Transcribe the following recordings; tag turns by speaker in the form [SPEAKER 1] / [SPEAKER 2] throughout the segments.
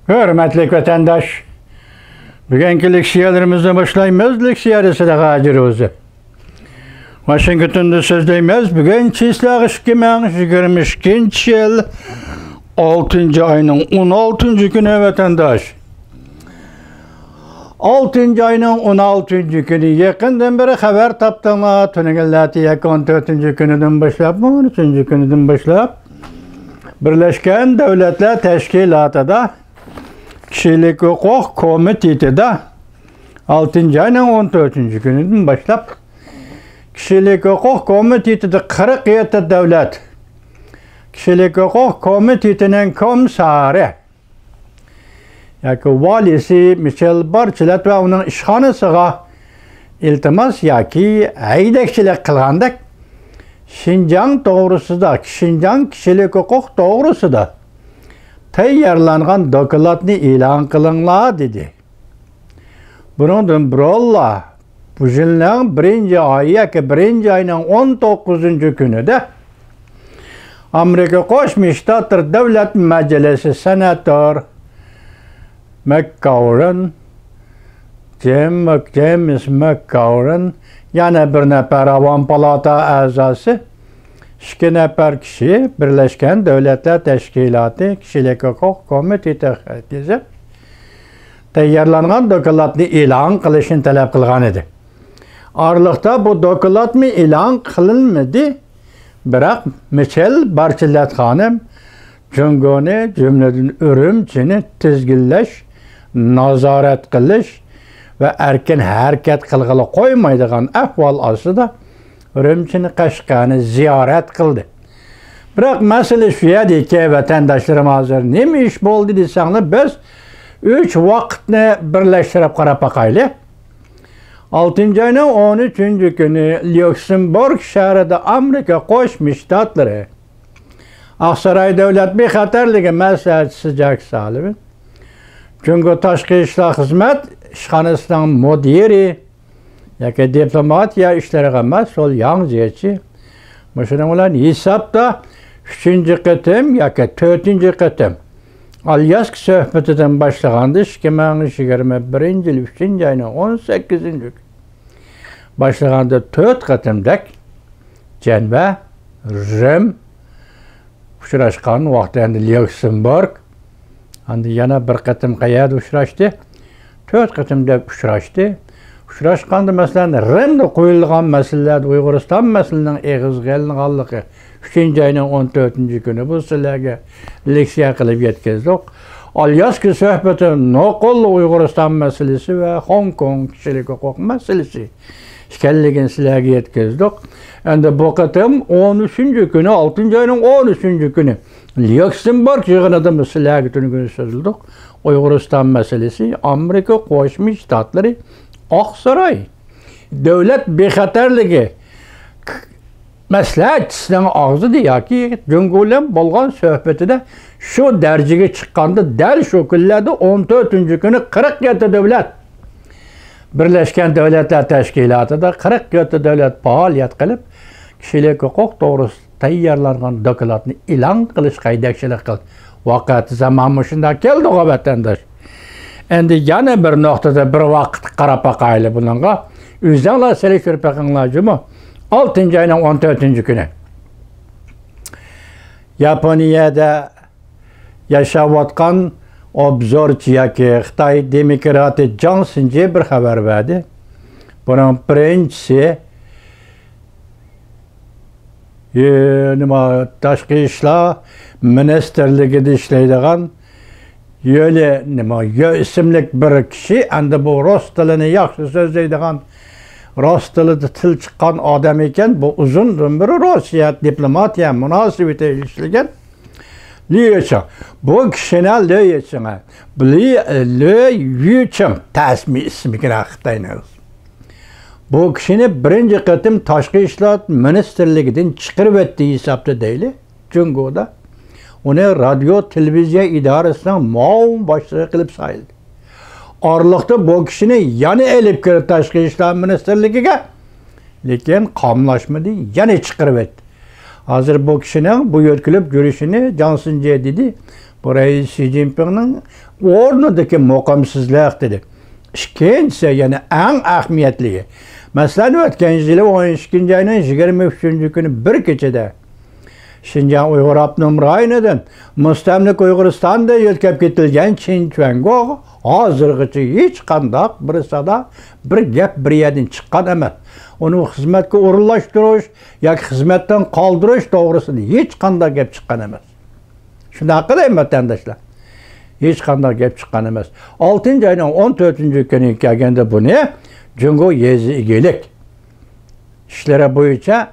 [SPEAKER 1] Hürmetli vatandaş, bugünkü leksiyalarımızda başlayımız. Leksiyarısı da gacırızı. Washington'da sözleyimiz. Bugün çislağ 2022 yıl 6. ayının 16. günü vatandaş. 6. ayının 16. günü yakından beri haber taptığına tününgüllati 14. günüden başlap, 13. günüden başlap Birleşken Devletler Teşkilatı'da Kişilik Hukuk Komitesi'de 6. ayının 14. gününden başlap Kişilik Hukuk Komitesi'de 47 devlet Kişilik Hukuk Komitesi'nin komisarı valisi Michel Bachelet ve onun işhanısıga iltimas yaki aydakçılık kılgandık Şinjan doğrusunda, Şinjan kişilik hukuk doğrusunda tayarlangan dokulatını ilan kılınla dedi. Bunun birolla bu yılın birinci ayının 19. günü de Amerika Koşmuş Ştatlar Devlet Meclisi Senatör McGovern, James McGovern, yana bir nefer Avam Palata azası, 2 nefer kişi Birleşken Devletler Teşkilatı Kişilik Hukuk Komitesi tayarlangan dokulatını ilan kılışını talep kılgan idi. Aralıkta bu dokulat mı ilan kılınmadı, bırak Michel Bachelet hanım Cumhuriyet cümleden Ürümçini tizgilleş, nazaret kılış ve erken hareket kılgılı koymaydıgan ahval asıda Ürümçini Kaşkanı ziyaret kıldı. Bırak mesele şuyaydı ki vatandaşlarım hazır ne iş oldu deseniz biz 3 vakitini birleştirip karap bakaylı. 6. ayının 13. günü Lüksemburg şehrinde Amerika Koşmuş Ştatları Aksaray Devlet bir Xatarligi Məsləhətçisi Jack Sullivan, Cumhuriyet Taşqi İşlər Xizmət İşxanasının müdiri, yaki diplomatiya işleriga məsul yangziyeci, Müşürün olan hesapta 3. qıtım yaki 4. qıtım Alyask söhbetinden başlagandı 2021 yıl 3. ayının 18. günü. Başlagandı 4 qıtımdak Cenve, Rim, uçraşkan vaxtında Lüksemburg, yana bir qıtım qayada uçraşdı, 4 qıtımda uçraşdı. Uçraşqanda məsələn Rimdə qoyulğan məsələlər Uyğuristan məsələsinin eğiz gəlinğanlığı 3. ayının 14. günü bu sizlərə leksiya qılıb yetkizdik. Alyask söhbəti noqol Uyğuristan məsələsi və Hong Kong kişilik hüquq məsələsi işgəlligini sizlərə yetkizdik. Endi bu qıtım 13. günü, 6. ayının 13. günü Lüksemburg yığınında sizlərə günü sözüldük. Uyğuristan məsələsi Amerika Qoşmuş Ştatları Aksaray Devlet Bexatarligi məsləhətçisinin ağzıdır yaki Cumhuriyet bolğan söhbetide şu dercige çıkkandı der şu küllerde 14. günü 47 devlet Birleşken Devletler Teşkilatı'da 47 devlet faaliyet kılıp kişilik hukuk doğrusu tayarlangan dokulatını ilan kılış kaydakçılık kıl. Vakati zamanmışında geldi o vatandaş. Endi yana bir noktada bir vakit qarap bakaylı bununla. Üzerler selektir bakınlar cuma. 6. ayının 14. günü. Japonya'da yaşavatkan obzorchi yaki Xitay demokrati Jiang Xinji bir haber verdi. Bunun birincisi Tashqi ishlar ministerligida ishlaydigan Yöyle isimlik bir kişi, endi bu Rus tilini yaxshi so'zlaydigan, Rus tilida til chiqqan odam ekan, bu uzun ömrü Rusya diplomatiya munosabati ishlagan. Liu Cheng. Bu kishini Liu Cheng. Liu Cheng tasmi ismiga Xitoyning. Bu kishini birinchi qatim Tashqi ishlar ministerligidan chiqarib o'tdi hisobda deyli, Jungoda. Onu radyo, televizyon idaresinden muavin başlığı kılıp sayıldı. Aralıkta bu kişini yana elip kirib Tashqi ishlar ministerligiga, lekin qamlashmadi, yana chiqarib etdi. Hazır bu kişinin bu yötkülüp görüşünü Jiang Xinji dedi. Bu Reis Xi Jinping'nin o'rnidagi muqimsizlik dedi. İkinchisi, yani eng ahamiyatli. Masalan, o'tgan yili 12 ayning 23 kuni bir kechada Şinjan Uyghur Abdunum rayonidan mustamlik Uyg'uristonda yetkazib ketilgan Xinjiangga hozirgacha hech qanday bir sada bir gap bir yerdan chiqqan emas. Uni xizmatga o'rinlashtirish yoki xizmatdan qoldirish to'g'risida hech qanday gap chiqqan emas. Shunaqa deyman vatandoshlar. Hech qanday gap chiqqan emas. 6-oyning 14-kuni kelganda buni Jungo yezi egelik ishlari bo'yicha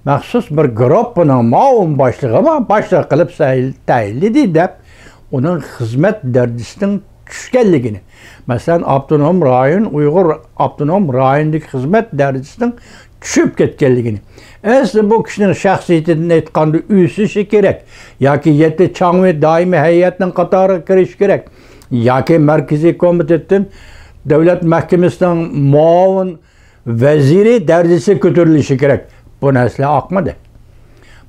[SPEAKER 1] maxsus bir gruppaning muavin boshlig'i qilib tayinladi deb uning xizmat darajasining tushganligini, masalan avtonom rayon Uyg'ur avtonom rayonidagi xizmat darajasining tushib ketganligini, asli bu kishining shaxsiyatidan aytganda o'sishi kerak yoki yetti changvi doimiy hay'atning qatoriga kirish kerak yoki markaziy komitetdan davlat mahkamasining muavin vaziri darajasiga ko'tarilishi kerak. Bu narsa oqmadi.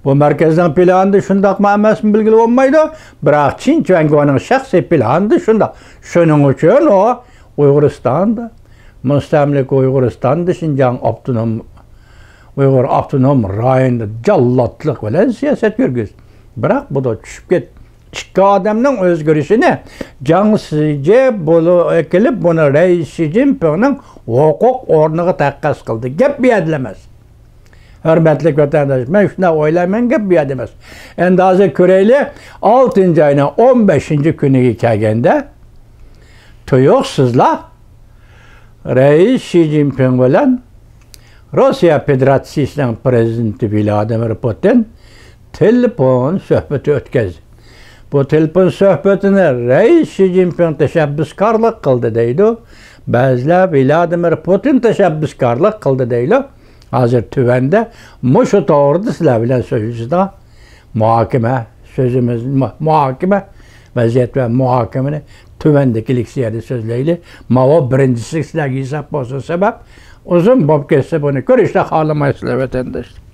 [SPEAKER 1] Bu markazning planida shundaqmi emasmi bilgili bo'lmaydi. Biroq Xinjiangning shaxsiy planida shundaq. Shuning uchun o Uyg'uristonda, mustamlik Uyg'uristonda Xinjiang avtonom Uyg'ur avtonom rayonida jallodlik bilan siyosat yurgizdi. Biroq bu da tushib ketdi. Ikki odamning o'zgarishini Jiang Shiyi bo'lib buni Reis Xi Jinpingning huquq o'rniga taqqas qildi. Gap bu yerda emas. Hürmetli vatandaş, ben şuna oylayman gap bu yerda emas. Endi hozir ko'raylik, 6-oyning 15-kuniga kelganda tuyuqsizlar Reis Xi Jinping bilan Rossiya Federatsiyasining prezidenti Vladimir Putin telefon suhbati o'tkazdi. Bu telefon suhbatini Reis Xi Jinping tashabbuskorlik qildi deydi. Ba'zilar Vladimir Putin tashabbuskorlik qildi deydi. Hozir tuvanda mushu to'g'rida sizlar bilan so'zimizda muhokama vaziyat va muhokamani tuvandagi leksiyada so'zlaylik. Mana birinchisi sizlarga hisob bo'lsa sabab uzun bo'lib ketsa buni ko'rishni xohlamaysiz vatandoshlar.